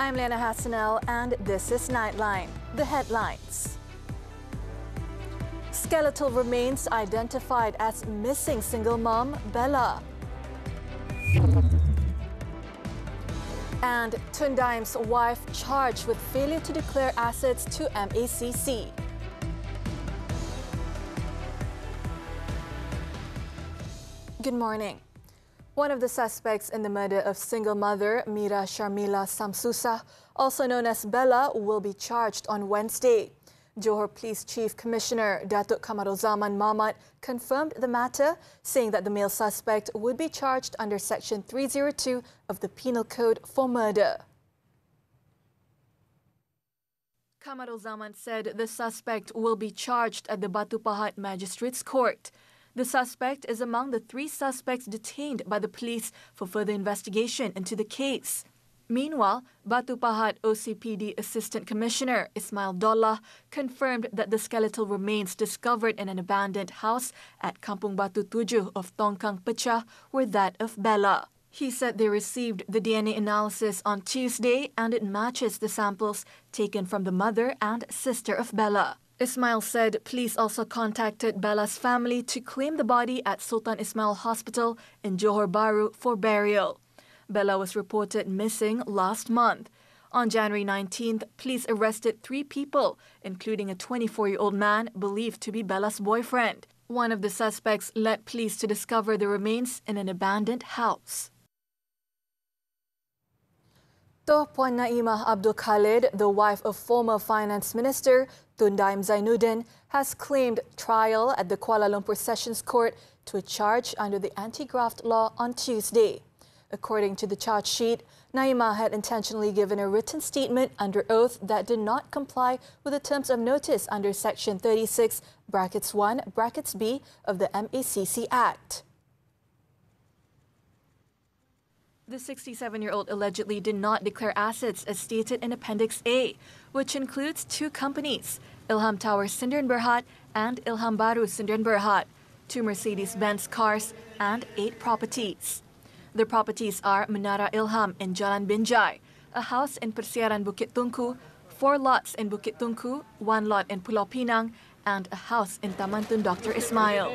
I'm Liyana Hassanel and this is Nightline. The headlines. Skeletal remains identified as missing single mom Bella. And Tundaim's wife charged with failure to declare assets to MACC. Good morning. One of the suspects in the murder of single mother Mira Sharmila Samsusa, also known as Bella, will be charged on Wednesday. Johor Police Chief Commissioner Datuk Mahad Muhammad confirmed the matter, saying that the male suspect would be charged under Section 302 of the Penal Code for murder. Mahad said the suspect will be charged at the Batu Pahat Magistrates Court. The suspect is among the 3 suspects detained by the police for further investigation into the case. Meanwhile, Batu Pahat OCPD Assistant Commissioner Ismail Dollah confirmed that the skeletal remains discovered in an abandoned house at Kampung Batu 7 of Tongkang Pecah were that of Bella. He said they received the DNA analysis on Tuesday and it matches the samples taken from the mother and sister of Bella. Ismail said police also contacted Bella's family to claim the body at Sultan Ismail Hospital in Johor Bahru for burial. Bella was reported missing last month. On January 19th, police arrested 3 people, including a 24-year-old man believed to be Bella's boyfriend. One of the suspects led police to discover the remains in an abandoned house. Toh Puan Naimah Abdul Khalid, the wife of former Finance Minister Tun Daim Zainuddin, has claimed trial at the Kuala Lumpur Sessions Court to a charge under the anti-graft law on Tuesday. According to the charge sheet, Naimah had intentionally given a written statement under oath that did not comply with the terms of notice under Section 36(1)(b) of the MACC Act. The 67-year-old allegedly did not declare assets as stated in Appendix A, which includes 2 companies, Ilham Tower Sindaran Berhad and Ilham Baru Sindaran Berhad, 2 Mercedes-Benz cars and 8 properties. The properties are Menara Ilham in Jalan Binjai, a house in Persiaran Bukit Tungku, 4 lots in Bukit Tungku, 1 lot in Pulau Pinang, and a house in Taman Tun Dr. Ismail.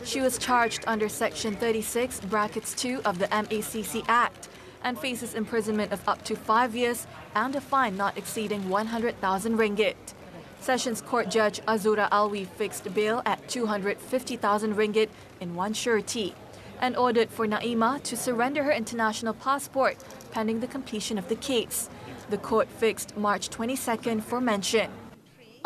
She was charged under Section 36(2) of the MACC Act and faces imprisonment of up to 5 years and a fine not exceeding 100,000 ringgit. Sessions Court Judge Azura Alwi fixed bail at 250,000 ringgit in 1 surety and ordered for Naimah to surrender her international passport pending the completion of the case. The court fixed March 22nd for mention.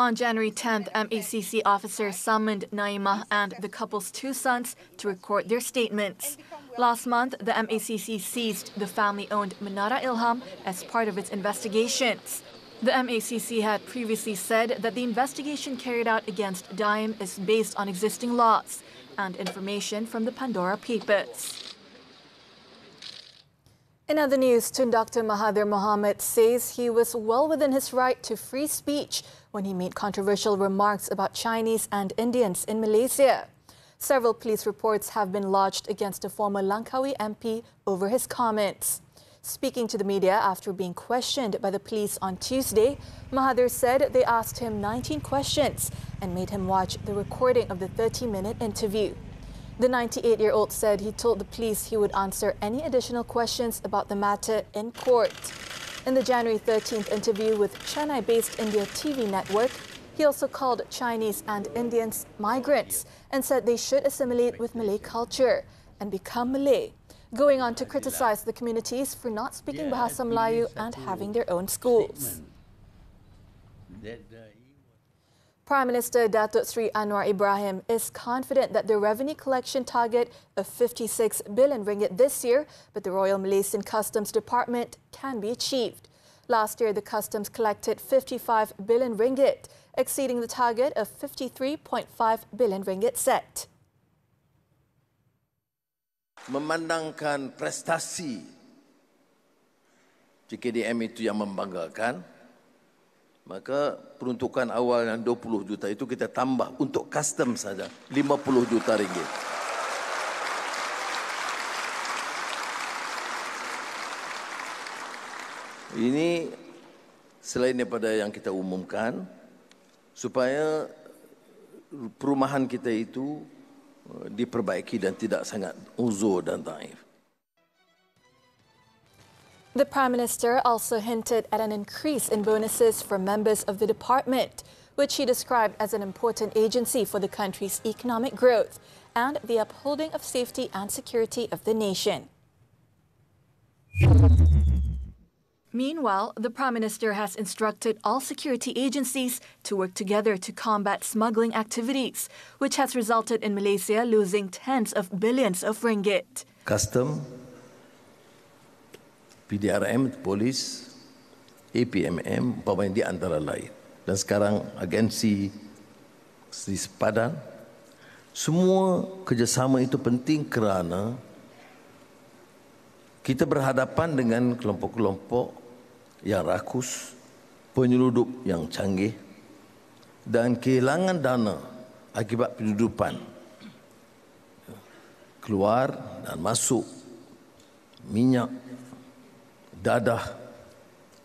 On January 10th, MACC officers summoned Naimah and the couple's 2 sons to record their statements. Last month, the MACC seized the family-owned Menara Ilham as part of its investigations. The MACC had previously said that the investigation carried out against Daim is based on existing laws and information from the Pandora Papers. In other news, Tun Dr. Mahad Muhammad says he was well within his right to free speech when he made controversial remarks about Chinese and Indians in Malaysia. Several police reports have been lodged against a former Langkawi MP over his comments. Speaking to the media after being questioned by the police on Tuesday, Mahad said they asked him 19 questions and made him watch the recording of the 30-minute interview. The 98-year-old said he told the police he would answer any additional questions about the matter in court. In the January 13th interview with Chennai-based India TV network, he also called Chinese and Indians migrants and said they should assimilate with Malay culture and become Malay, going on to criticize the communities for not speaking Bahasa Melayu and having their own schools. Prime Minister Datuk Sri Anwar Ibrahim is confident that the revenue collection target of 56 billion ringgit this year, but the Royal Malaysian Customs Department can be achieved. Last year, the Customs collected 55 billion ringgit, exceeding the target of 53.5 billion ringgit set. Memandangkan prestasi JKDM itu yang membanggakan, maka peruntukan awal yang 20 juta itu kita tambah untuk custom saja 50 juta ringgit. Ini selain daripada yang kita umumkan, supaya perumahan kita itu diperbaiki dan tidak sangat uzur dan dhaif. The Prime Minister also hinted at an increase in bonuses for members of the department, which he described as an important agency for the country's economic growth and the upholding of safety and security of the nation. Meanwhile, the Prime Minister has instructed all security agencies to work together to combat smuggling activities, which has resulted in Malaysia losing tens of billions of ringgit. Custom, PDRM, Polis, APMM, umpamanya di antara lain. Dan sekarang agensi di sepadan, semua kerjasama itu penting kerana kita berhadapan dengan kelompok-kelompok yang rakus, penyeludup yang canggih dan kehilangan dana akibat penyeludupan. Keluar dan masuk minyak, dadah,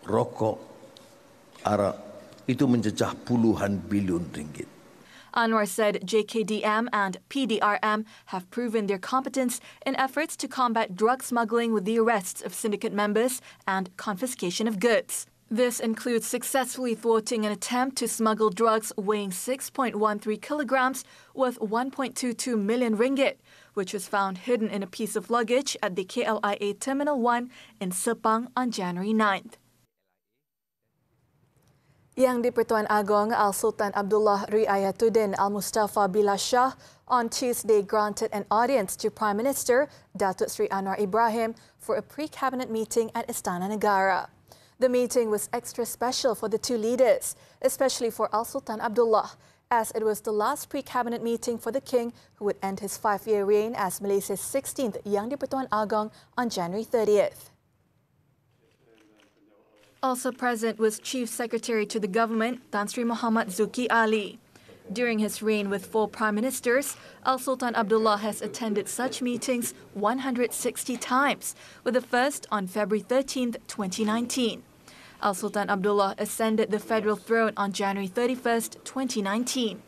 rokok, arak, itu mencecah puluhan bilion ringgit. Anwar said JKDM and PDRM have proven their competence in efforts to combat drug smuggling with the arrests of syndicate members and confiscation of goods. This includes successfully thwarting an attempt to smuggle drugs weighing 6.13 kilograms worth 1.22 million ringgit, which was found hidden in a piece of luggage at the KLIA Terminal 1 in Sepang on January 9th. Yang di-Pertuan Agong Al-Sultan Abdullah Riayatuddin Al-Mustafa Billah Shah on Tuesday granted an audience to Prime Minister Datuk Seri Anwar Ibrahim for a pre-cabinet meeting at Istana Negara. The meeting was extra special for the two leaders, especially for Al-Sultan Abdullah, as it was the last pre-cabinet meeting for the king who would end his 5-year reign as Malaysia's 16th Yang di-Pertuan Agong on January 30th. Also present was Chief Secretary to the government, Tan Sri Muhammad Zuki Ali. During his reign with 4 prime ministers, Al-Sultan Abdullah has attended such meetings 160 times, with the first on February 13, 2019. Al-Sultan Abdullah ascended the federal throne on January 31, 2019.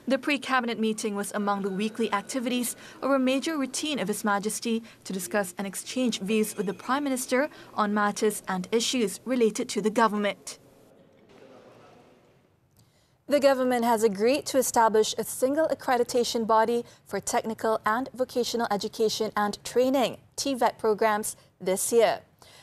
The pre-cabinet meeting was among the weekly activities or a major routine of His Majesty to discuss and exchange views with the Prime Minister on matters and issues related to the government. The government has agreed to establish a single accreditation body for technical and vocational education and training, TVET programs, this year.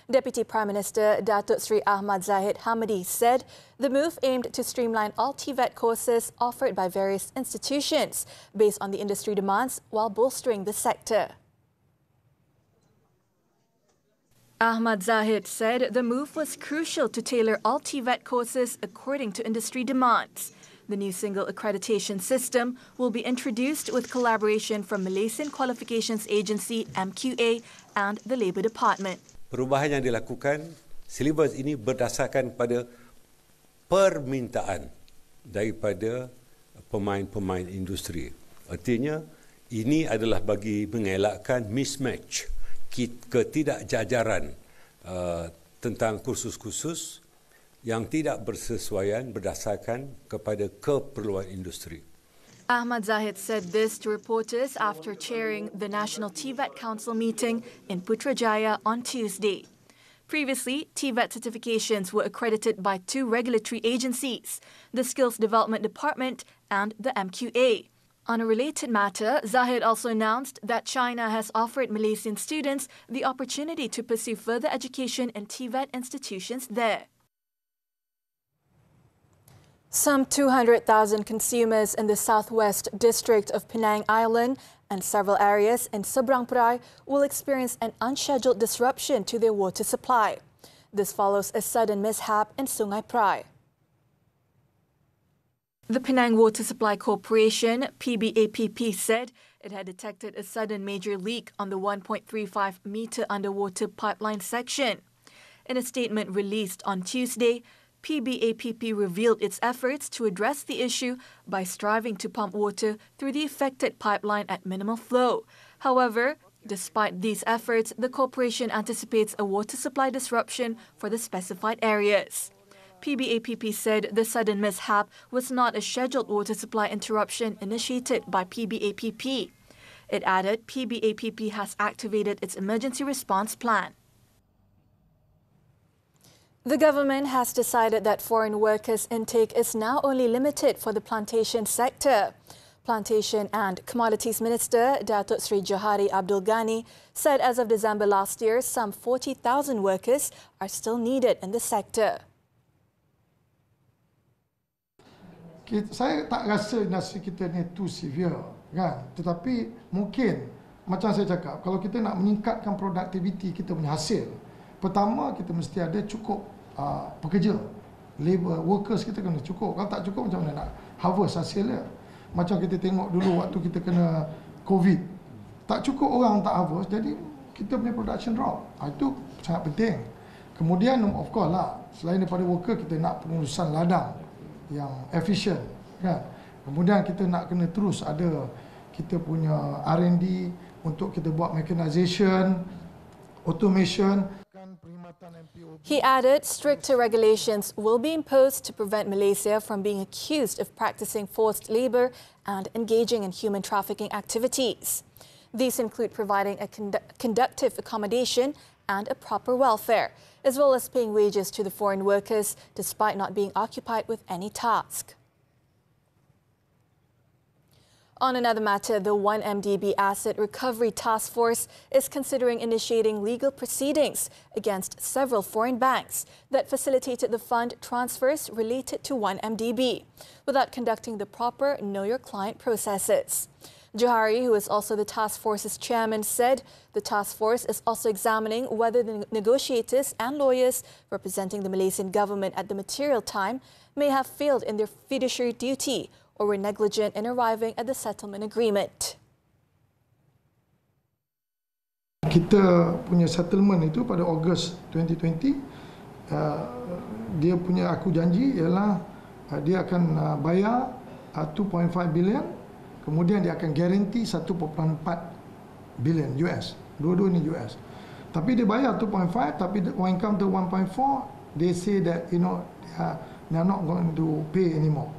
Deputy Prime Minister Datuk Seri Ahmad Zahid Hamidi said the move aimed to streamline all TVET courses offered by various institutions based on the industry demands while bolstering the sector. Ahmad Zahid said the move was crucial to tailor all TVET courses according to industry demands. The new single accreditation system will be introduced with collaboration from Malaysian Qualifications Agency MQA and the Labour Department. Perubahan yang dilakukan, silibus ini berdasarkan pada permintaan daripada pemain-pemain industri. Artinya, ini adalah bagi mengelakkan mismatch, ketidakjajaran tentang kursus-kursus yang tidak bersesuaian berdasarkan kepada keperluan industri. Ahmad Zahid said this to reporters after chairing the National TVET Council meeting in Putrajaya on Tuesday. Previously, TVET certifications were accredited by 2 regulatory agencies, the Skills Development Department and the MQA. On a related matter, Zahid also announced that China has offered Malaysian students the opportunity to pursue further education in TVET institutions there. Some 200,000 consumers in the southwest district of Penang Island and several areas in Seberang Perai will experience an unscheduled disruption to their water supply. This follows a sudden mishap in Sungai Perai. The Penang Water Supply Corporation, PBAPP, said it had detected a sudden major leak on the 1.35-metre underwater pipeline section. In a statement released on Tuesday, PBAPP revealed its efforts to address the issue by striving to pump water through the affected pipeline at minimal flow. However, Despite these efforts, the corporation anticipates a water supply disruption for the specified areas. PBAPP said the sudden mishap was not a scheduled water supply interruption initiated by PBAPP. It added PBAPP has activated its emergency response plan. The government has decided that foreign workers' intake is now only limited for the plantation sector. Plantation and Commodities Minister Datuk Sri Johari Abdul Ghani said as of December last year, some 40,000 workers are still needed in the sector. Saya tak rasa industri kita ni too severe, kan? Tetapi mungkin, macam saya cakap, kalau kita nak meningkatkan produktiviti kita punya hasil, pertama kita mesti ada cukup pekerja, labor, workers kita kena cukup. Kalau tak cukup, macam mana nak harvest hasilnya? Macam kita tengok dulu waktu kita kena COVID, tak cukup orang tak harvest, jadi kita punya production drop. Itu sangat penting. Kemudian of course lah, selain daripada worker, kita nak pengurusan ladang yang efisien, kan? Kemudian kita nak kena terus ada kita punya R&D untuk kita buat mechanization, automation. He added stricter regulations will be imposed to prevent Malaysia from being accused of practicing forced labour and engaging in human trafficking activities. These include providing a conducive accommodation and a proper welfare, as well as paying wages to the foreign workers despite not being occupied with any task. On another matter, the 1MDB Asset Recovery Task Force is considering initiating legal proceedings against several foreign banks that facilitated the fund transfers related to 1MDB without conducting the proper Know Your Client processes. Johari, who is also the task force's chairman, said the task force is also examining whether the negotiators and lawyers representing the Malaysian government at the material time may have failed in their fiduciary duty or were negligent in arriving at the settlement agreement. Kita punya settlement itu pada Ogos 2020, dia punya aku janji ialah dia akan bayar 2.5 billion, kemudian dia akan guarantee 1.4 billion US. Dua-dua ni US. Tapi dia bayar 2.5, tapi when come to 1.4, they say that they are not going to pay anymore,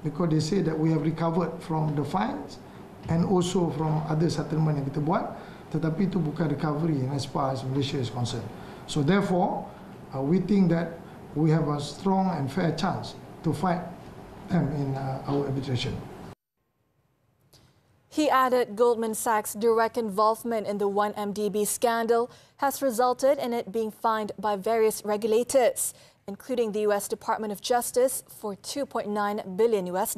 because they say that we have recovered from the fines and also from other settlement yang kita buat, tetapi itu bukan recovery as far as Malaysia is concerned. So therefore, we think that we have a strong and fair chance to fight them in our arbitration. He added Goldman Sachs' direct involvement in the 1MDB scandal has resulted in it being fined by various regulators, including the US Department of Justice, for $2.9 billion US.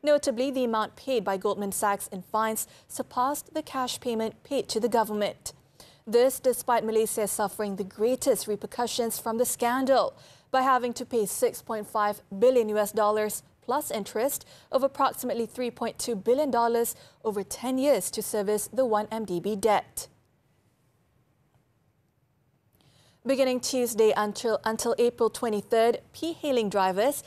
Notably, the amount paid by Goldman Sachs in fines surpassed the cash payment paid to the government. This despite Malaysia suffering the greatest repercussions from the scandal by having to pay $6.5 billion US plus interest of approximately $3.2 billion over 10 years to service the 1MDB debt. Beginning Tuesday until April 23rd, P-hailing drivers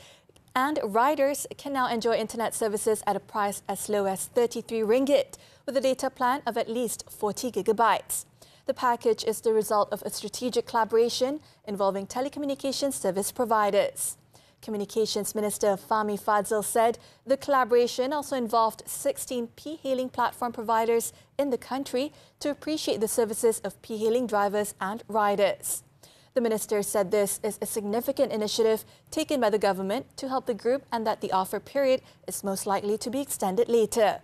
and riders can now enjoy internet services at a price as low as RM33 with a data plan of at least 40 gigabytes. The package is the result of a strategic collaboration involving telecommunications service providers. Communications Minister Fahmi Fadzil said the collaboration also involved 16 P-hailing platform providers in the country to appreciate the services of P-hailing drivers and riders. The minister said this is a significant initiative taken by the government to help the group and that the offer period is most likely to be extended later.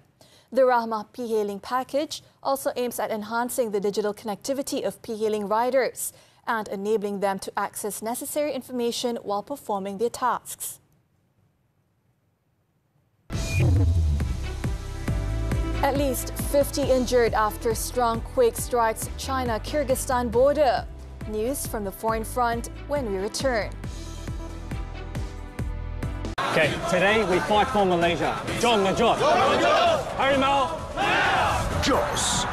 The Rahmah P-hailing package also aims at enhancing the digital connectivity of P-hailing riders and enabling them to access necessary information while performing their tasks. At least 50 injured after strong quake strikes China-Kyrgyzstan border. News from the foreign front when we return. Okay, today we fight for Malaysia. Jom na Jom. Harimau. Jos.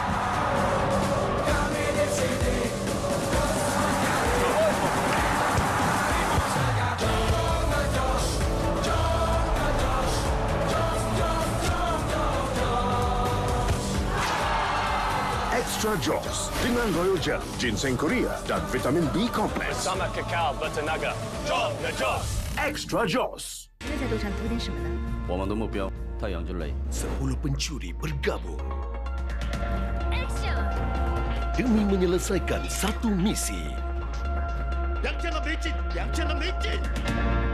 Extra Jaws dengan Royal Gel, ginseng Korea dan vitamin B Complex. Bersama kekal bertenaga. Jom the Jaws. Extra Jaws. 在路上图点什么呢？我们的目标，太阳之泪。10 pencuri bergabung demi menyelesaikan satu misi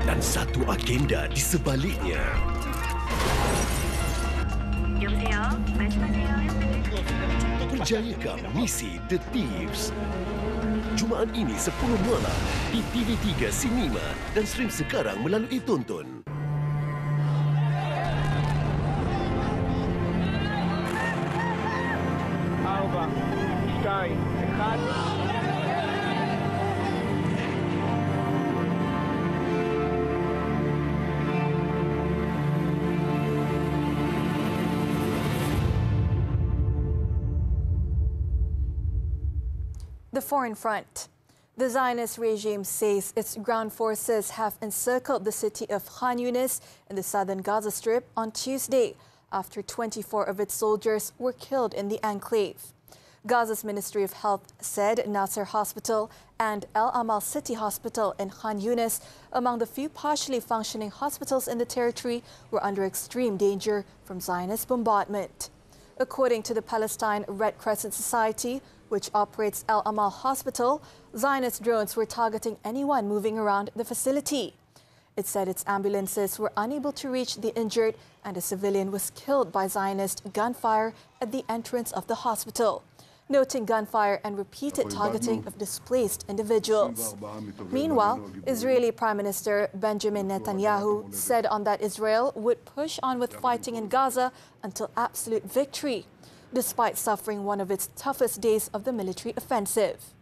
dan satu agenda di sebaliknya. Perjayakan misi The Thieves. Jumaat ini 10 malam di TV3 Cinema dan stream sekarang melalui Tonton. The foreign front. The Zionist regime says its ground forces have encircled the city of Khan Yunis in the southern Gaza Strip on Tuesday, after 24 of its soldiers were killed in the enclave. Gaza's Ministry of Health said Nasser Hospital and El Amal City Hospital in Khan Yunis, among the few partially functioning hospitals in the territory, were under extreme danger from Zionist bombardment. According to the Palestine Red Crescent Society, which operates El Amal Hospital, Zionist drones were targeting anyone moving around the facility. It said its ambulances were unable to reach the injured and a civilian was killed by Zionist gunfire at the entrance of the hospital, noting gunfire and repeated targeting of displaced individuals. Meanwhile, Israeli Prime Minister Benjamin Netanyahu said on that Israel would push on with fighting in Gaza until absolute victory, despite suffering one of its toughest days of the military offensive.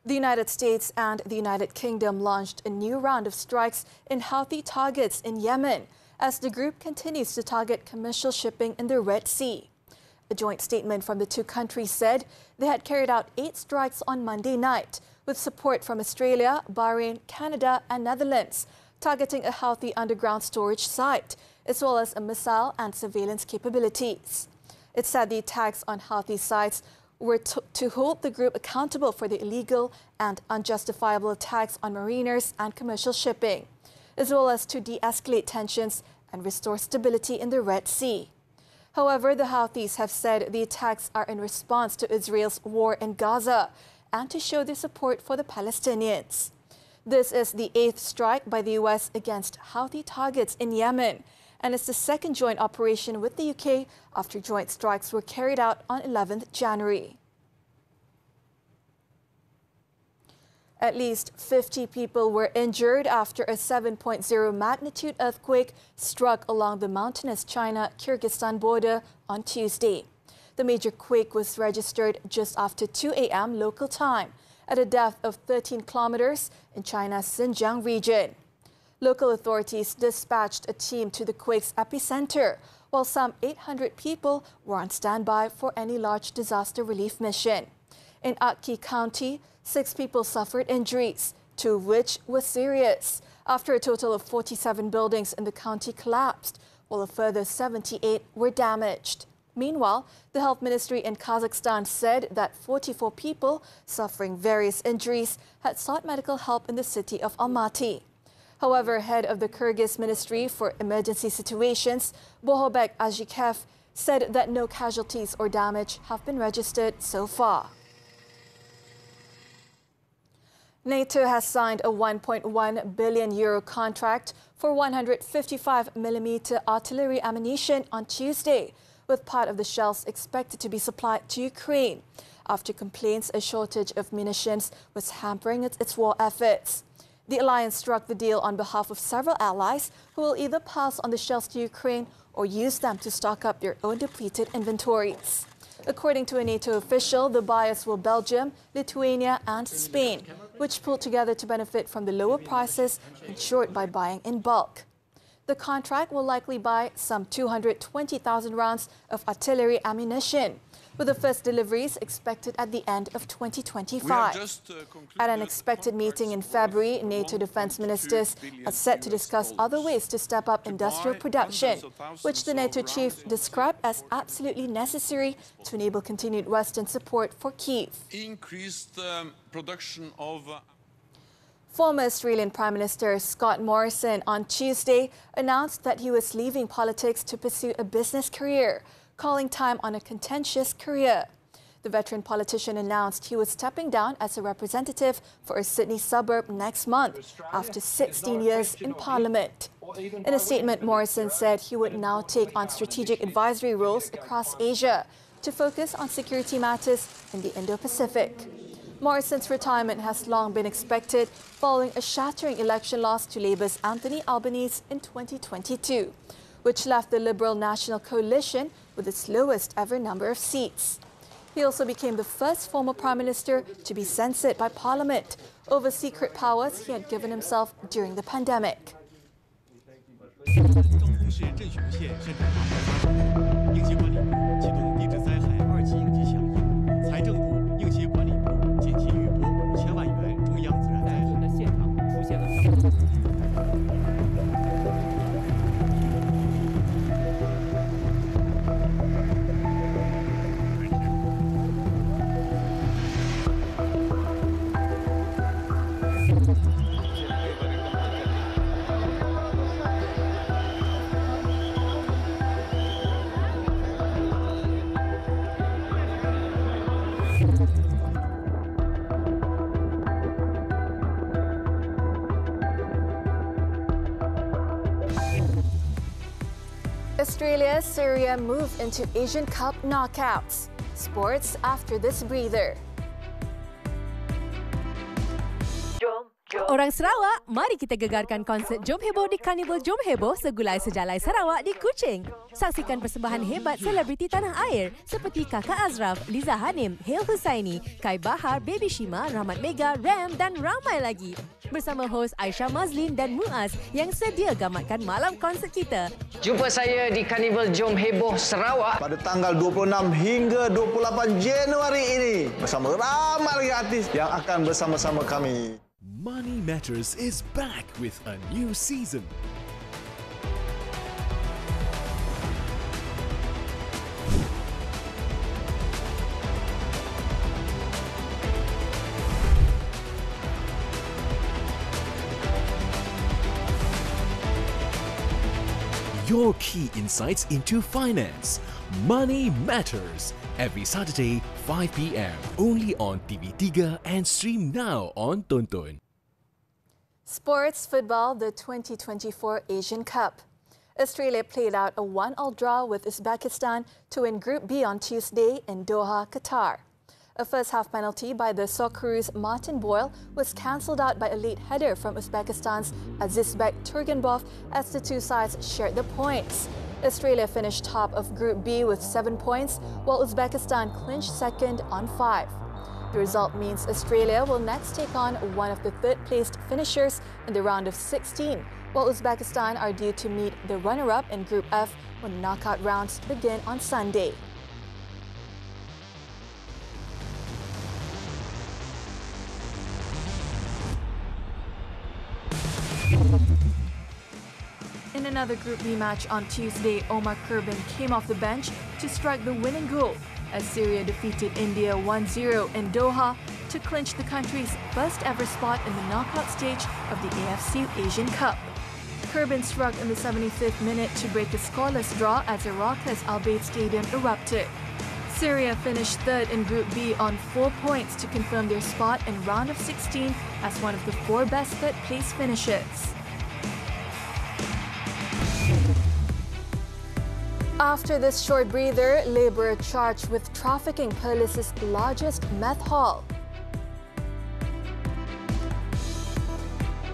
The United States and the United Kingdom launched a new round of strikes in Houthi targets in Yemen as the group continues to target commercial shipping in the Red Sea. A joint statement from the two countries said they had carried out 8 strikes on Monday night with support from Australia, Bahrain, Canada and Netherlands, targeting a Houthi underground storage site, as well as a missile and surveillance capabilities. It said the attacks on Houthi sites were to hold the group accountable for the illegal and unjustifiable attacks on mariners and commercial shipping, as well as to de-escalate tensions and restore stability in the Red Sea. However, the Houthis have said the attacks are in response to Israel's war in Gaza and to show their support for the Palestinians. This is the 8th strike by the US against Houthi targets in Yemen, and it's the second joint operation with the UK after joint strikes were carried out on 11th January. At least 50 people were injured after a 7.0 magnitude earthquake struck along the mountainous China-Kyrgyzstan border on Tuesday. The major quake was registered just after 2 a.m. local time at a depth of 13 kilometers in China's Xinjiang region. Local authorities dispatched a team to the quake's epicenter, while some 800 people were on standby for any large disaster relief mission. In Akki County, 6 people suffered injuries, 2 of which were serious, after a total of 47 buildings in the county collapsed, while a further 78 were damaged. Meanwhile, the health ministry in Kazakhstan said that 44 people suffering various injuries had sought medical help in the city of Almaty. However, head of the Kyrgyz Ministry for Emergency Situations, Bohobek Ajikev, said that no casualties or damage have been registered so far. NATO has signed a €1.1 billion contract for 155mm artillery ammunition on Tuesday, with part of the shells expected to be supplied to Ukraine, after complaints a shortage of munitions was hampering its war efforts. The alliance struck the deal on behalf of several allies who will either pass on the shells to Ukraine or use them to stock up their own depleted inventories. According to a NATO official, the buyers were Belgium, Lithuania and Spain, which pulled together to benefit from the lower prices ensured by buying in bulk. The contract will likely buy some 220,000 rounds of artillery ammunition, with the first deliveries expected at the end of 2025. At an expected meeting in February, NATO defence ministers are set to discuss other ways to step up industrial production, which the NATO chief described as absolutely necessary to enable continued Western support for Kyiv. Increased production of Former Australian Prime Minister Scott Morrison on Tuesday announced that he was leaving politics to pursue a business career, calling time on a contentious career. The veteran politician announced he was stepping down as a representative for a Sydney suburb next month after 16 years in Parliament. In a statement, Morrison said he would now take on strategic advisory roles across Asia to focus on security matters in the Indo-Pacific. Morrison's retirement has long been expected following a shattering election loss to Labour's Anthony Albanese in 2022, which left the Liberal National Coalition with its lowest ever number of seats. He also became the first former Prime Minister to be censured by Parliament over secret powers he had given himself during the pandemic. Australia, Syria move into Asian Cup knockouts. Sports after this breather. Orang Sarawak, mari kita gegarkan konsert Jom Heboh di Karnival Jom Heboh segulai sejalai Sarawak di Kuching. Saksikan persembahan hebat selebriti tanah air seperti Kakak Azraf, Liza Hanim, Hail Husaini, Kai Bahar, Baby Shima, Rahmat Mega, Ram dan ramai lagi. Bersama hos Aisyah Mazlin dan Muaz yang sedia gamatkan malam konsert kita. Jumpa saya di Karnival Jom Heboh Sarawak pada tanggal 26 hingga 28 Januari ini bersama ramai lagi artis yang akan bersama-sama kami. Money Matters is back with a new season. Your key insights into finance. Money Matters. Every Saturday, 5 p.m. Only on TV3 and stream now on Tonton. Sports football, the 2024 Asian Cup. Australia played out a 1-1 draw with Uzbekistan to win Group B on Tuesday in Doha, Qatar. A first-half penalty by the Socceroos' Martin Boyle was cancelled out by a late header from Uzbekistan's Azizbek Turgenbov as the two sides shared the points. Australia finished top of Group B with 7 points, while Uzbekistan clinched second on 5. The result means Australia will next take on one of the third-placed finishers in the round of 16, while Uzbekistan are due to meet the runner-up in Group F when the knockout rounds begin on Sunday. In another Group B match on Tuesday, Omar Kurban came off the bench to strike the winning goal as Syria defeated India 1-0 in Doha to clinch the country's first ever spot in the knockout stage of the AFC Asian Cup. Kurban struck in the 75th minute to break a scoreless draw as a raucous Al Bayt Stadium erupted. Syria finished third in Group B on 4 points to confirm their spot in round of 16 as one of the 4 best third-place finishers. After this short breather, Labour charged with trafficking Perlis's largest meth haul.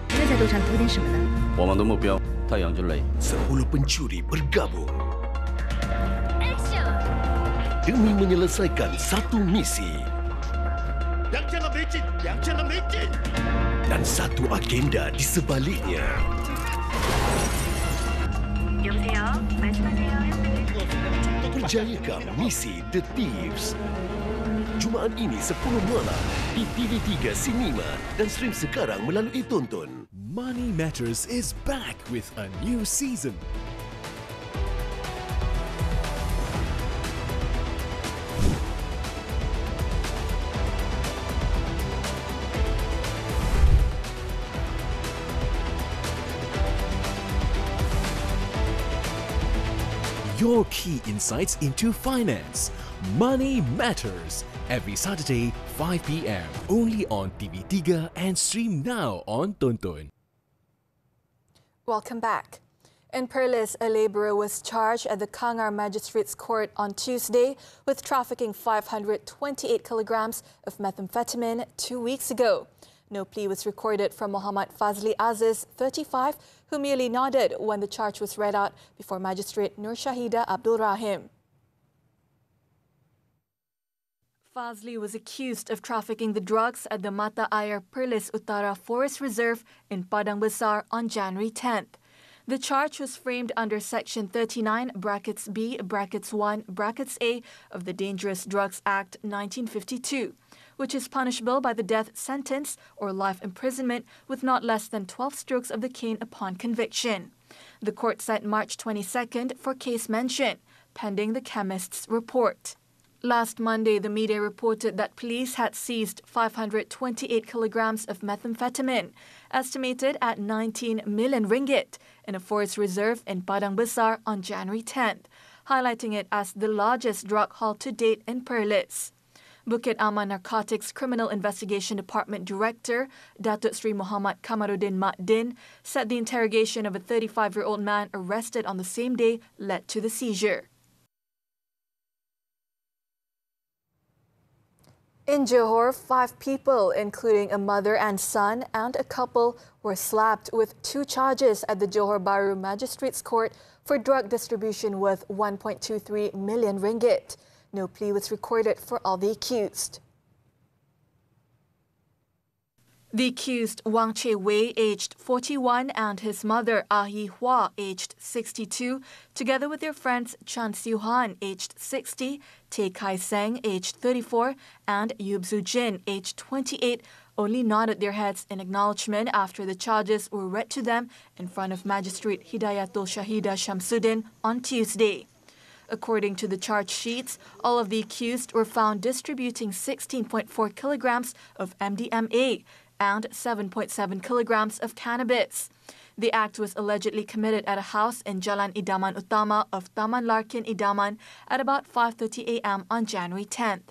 这在路上图点什么呢？我们的目标，太阳之雷。10 pencuri bergabung demi menyelesaikan satu misi dan satu agenda di sebaliknya. Berjayakan misi The Thieves. Jumaat ini 10 malam di TV3 Cinema dan stream sekarang melalui Tonton. Money Matters is back with a new season. Your key insights into finance. Money Matters. Every Saturday, 5 p.m. Only on TV3 and stream now on Tonton. Welcome back. In Perlis, a labourer was charged at the Kangar Magistrates Court on Tuesday with trafficking 528 kilograms of methamphetamine 2 weeks ago. No plea was recorded from Muhammad Fazli Aziz, 35, who merely nodded when the charge was read out before Magistrate Nur Shahida Abdul Rahim. Fazli was accused of trafficking the drugs at the Mata Air Perlis Utara Forest Reserve in Padang Besar on January 10th. The charge was framed under Section 39 brackets B brackets 1 brackets A of the Dangerous Drugs Act 1952, which is punishable by the death sentence or life imprisonment with not less than 12 strokes of the cane upon conviction. The court set March 22nd for case mention, pending the chemist's report. Last Monday, the media reported that police had seized 528 kilograms of methamphetamine, estimated at 19 million ringgit, in a forest reserve in Padang Besar on January 10th, highlighting it as the largest drug haul to date in Perlis. Bukit Aman Narcotics Criminal Investigation Department Director, Datuk Sri Muhammad Kamaruddin Muhyiddin, said the interrogation of a 35-year-old man arrested on the same day led to the seizure. In Johor, 5 people, including a mother and son and a couple, were slapped with 2 charges at the Johor Bahru Magistrates Court for drug distribution worth 1.23 million ringgit. No plea was recorded for all the accused. The accused Wang Che Wei, aged 41, and his mother Ah Yi Hua, aged 62, together with their friends Chan Siu Han, aged 60, Tay Kai Seng, aged 34, and Yub Zu Jin, aged 28, only nodded their heads in acknowledgement after the charges were read to them in front of Magistrate Hidayatul Shahida Shamsuddin on Tuesday. According to the charge sheets, all of the accused were found distributing 16.4 kilograms of MDMA and 7.7 kilograms of cannabis. The act was allegedly committed at a house in Jalan Idaman Utama of Taman Larkin Idaman at about 5:30 a.m. on January 10th.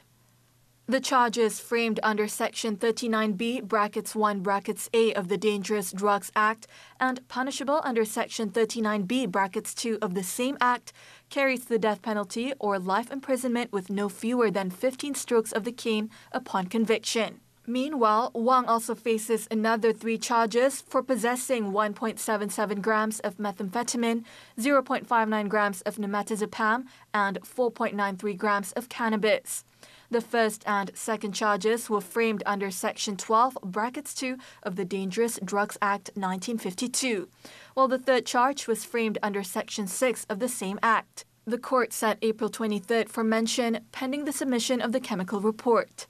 The charges, framed under Section 39B brackets 1 brackets A of the Dangerous Drugs Act and punishable under Section 39B brackets 2 of the same Act, carries the death penalty or life imprisonment with no fewer than 15 strokes of the cane upon conviction. Meanwhile, Wang also faces another 3 charges for possessing 1.77 grams of methamphetamine, 0.59 grams of nimetazepam, and 4.93 grams of cannabis. The first and second charges were framed under Section 12, brackets 2 of the Dangerous Drugs Act 1952, while the third charge was framed under Section 6 of the same Act. The court set April 23rd for mention, pending the submission of the chemical report.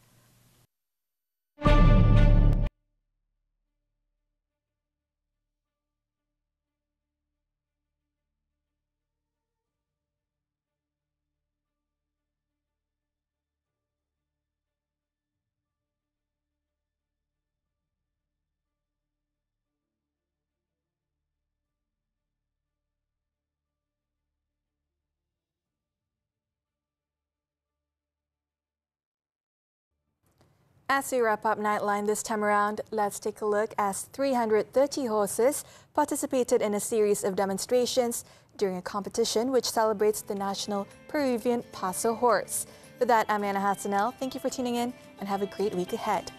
As we wrap up Nightline this time around, let's take a look as 330 horses participated in a series of demonstrations during a competition which celebrates the national Peruvian Paso horse. With that, I'm Hassanel. Thank you for tuning in and have a great week ahead.